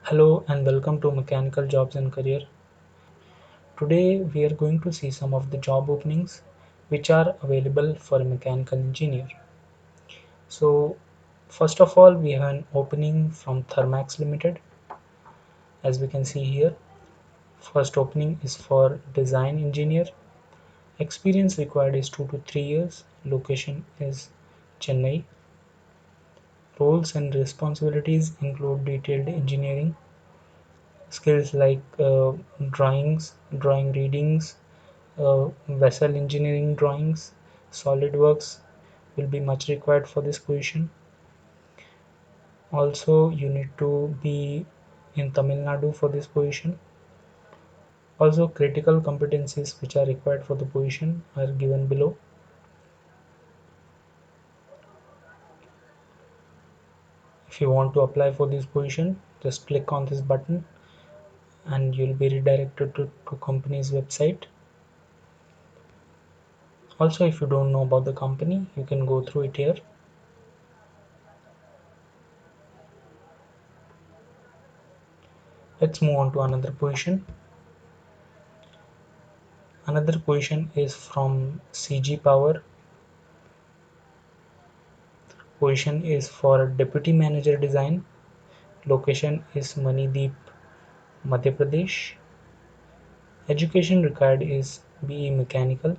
Hello and welcome to Mechanical Jobs and Career. Today we are going to see some of the job openings which are available for a mechanical engineer. So first of all we have an opening from Thermax Limited. As we can see here, first opening is for design engineer. Experience required is 2 to 3 years. Location is Chennai. Roles and responsibilities include detailed engineering skills like drawing readings, vessel engineering drawings, SolidWorks will be much required for this position. Also, you need to be in Tamil Nadu for this position. Also, critical competencies which are required for the position are given below. If you want to apply for this position, just click on this button and you'll be redirected to company's website. Also, if you don't know about the company, you can go through it here. Let's move on to another position. Another position is from CG Power. Position is for Deputy Manager Design. Location is Manideep, Madhya Pradesh. Education required is BE Mechanical.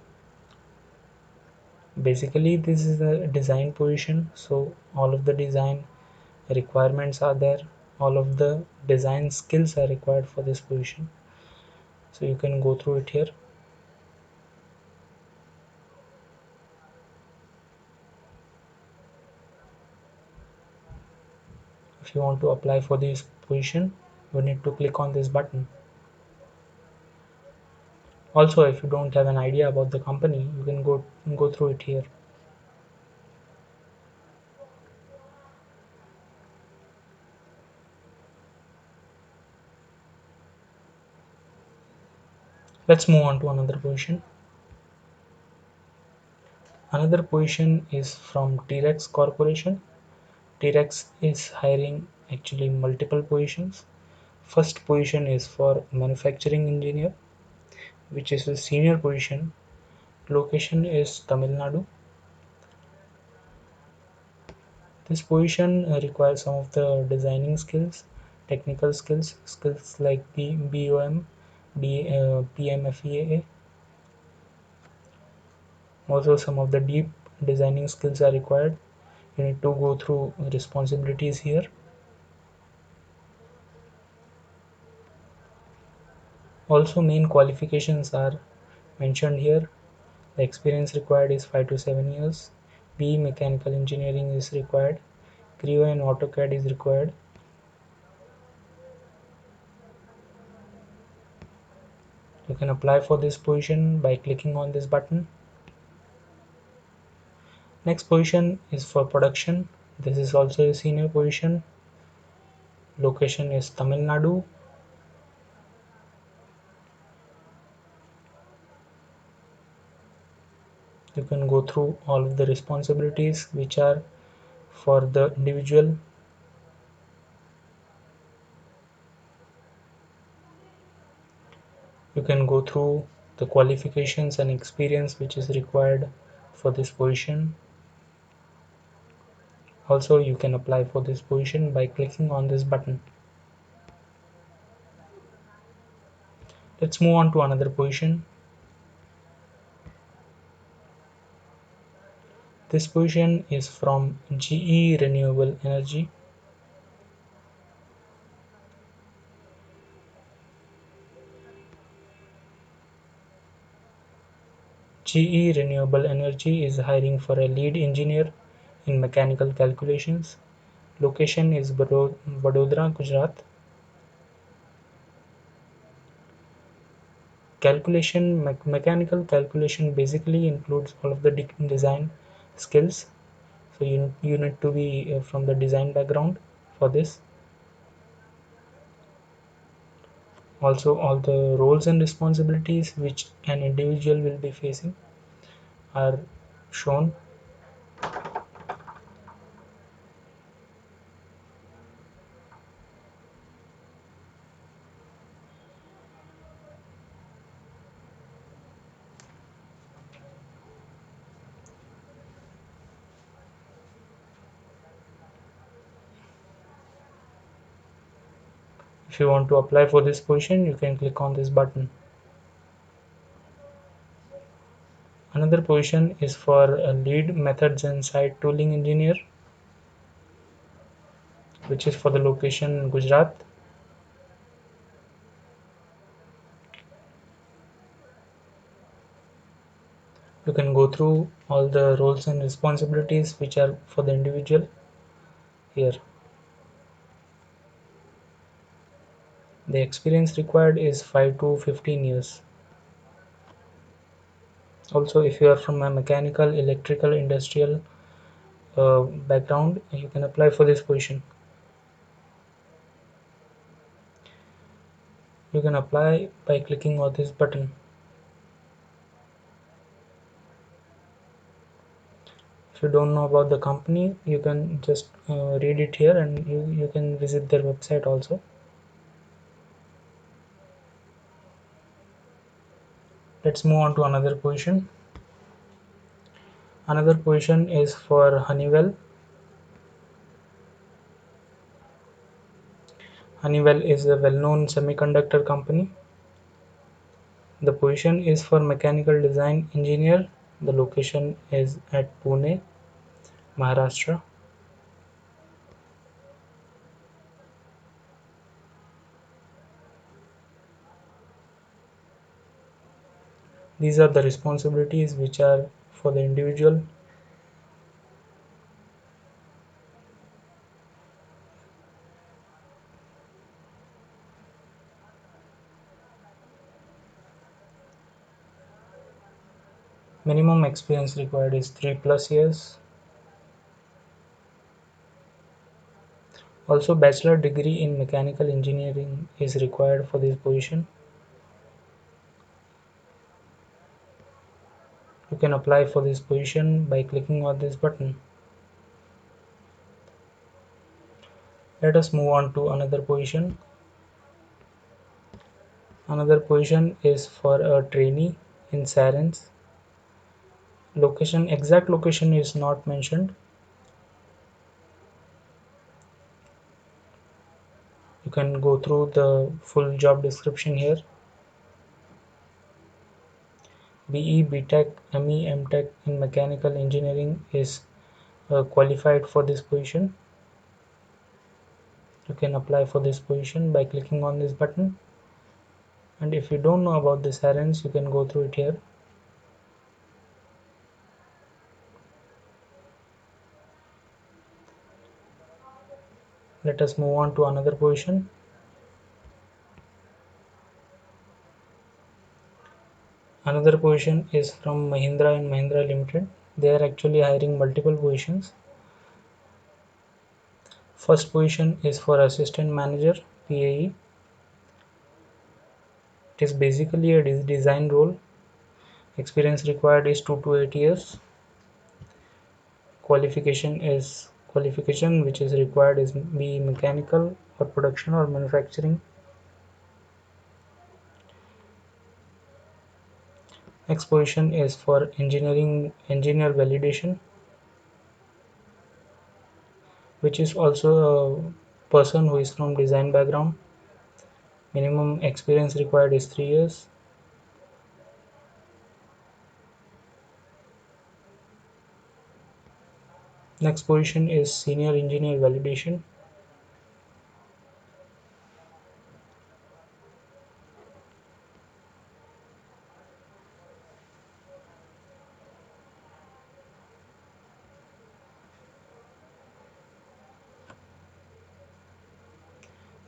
Basically, this is a design position, so all of the design requirements are there. All of the design skills are required for this position. So you can go through it here. If you want to apply for this position, you need to click on this button. Also, if you don't have an idea about the company, you can go through it here. Let's move on to another position. Another position is from T-Rex Corporation. T-Rex is hiring actually multiple positions. First position is for manufacturing engineer, which is a senior position. Location is Tamil Nadu. This position requires some of the designing skills, technical skills like BOM, PMFEA. Also, some of the deep designing skills are required. You need to go through responsibilities here. Also, main qualifications are mentioned here. The experience required is 5 to 7 years. BE Mechanical Engineering is required. Creo and AutoCAD is required. You can apply for this position by clicking on this button. Next position is for production. This is also a senior position. Location is Tamil Nadu. You can go through all of the responsibilities which are for the individual. You can go through the qualifications and experience which is required for this position. Also, you can apply for this position by clicking on this button. Let's move on to another position. This position is from GE Renewable Energy. GE Renewable Energy is hiring for a lead engineer in mechanical calculations. Location is Vadodara, Gujarat. Mechanical calculation basically includes all of the design skills. So you need to be from the design background for this. Also, all the roles and responsibilities which an individual will be facing are shown. If you want to apply for this position, you can click on this button. Another position is for a lead methods and site tooling engineer, which is for the location Gujarat. You can go through all the roles and responsibilities which are for the individual here. The experience required is 5 to 15 years. Also, if you are from a mechanical, electrical, industrial background, you can apply for this position. You can apply by clicking on this button. If you don't know about the company, you can just read it here, and you can visit their website also. Let's move on to another position. Another position is for Honeywell. Honeywell is a well-known semiconductor company. The position is for mechanical design engineer. The location is at Pune, Maharashtra. These are the responsibilities which are for the individual. Minimum experience required is 3 plus years. Also, bachelor degree in mechanical engineering is required for this position. You can apply for this position by clicking on this button. Let us move on to another position. Another position is for a trainee in Sarens. Exact location is not mentioned. You can go through the full job description here. BE, BTech, ME, MTech in mechanical engineering is qualified for this position. You can apply for this position by clicking on this button. And if you don't know about this errands, you can go through it here. Let us move on to another position. Another position is from Mahindra and Mahindra Limited. They are actually hiring multiple positions. First position is for assistant manager, PAE. It is basically a design role. Experience required is 2 to 8 years. Qualification which is required is be mechanical or production or manufacturing. Next position is for engineer validation, which is also a person who is from design background. Minimum experience required is 3 years. Next position is senior engineer validation.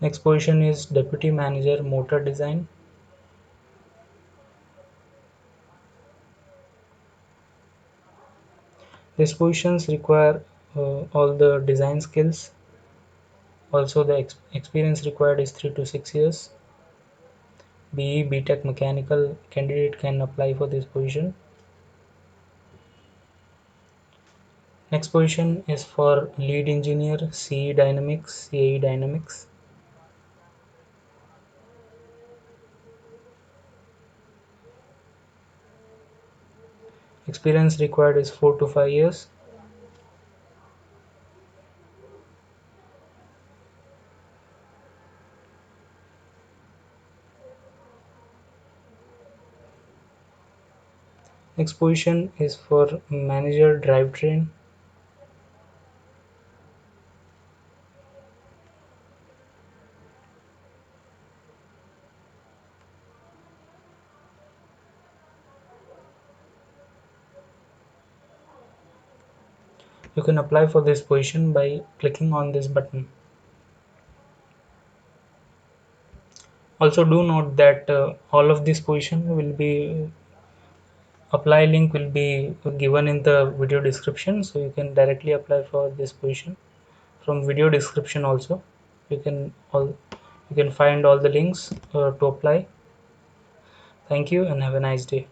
Next position is deputy manager motor design. These positions require all the design skills. Also, the experience required is 3 to 6 years. BE, BTech mechanical candidate can apply for this position. Next position is for lead engineer, CE Dynamics, CAE Dynamics. Experience required is 4 to 5 years. Next position is for manager drivetrain. You can apply for this position by clicking on this button. Also do note that all of this position will be apply link will be given in the video description, so you can directly apply for this position from video description. Also you can find all the links to apply. Thank you and have a nice day.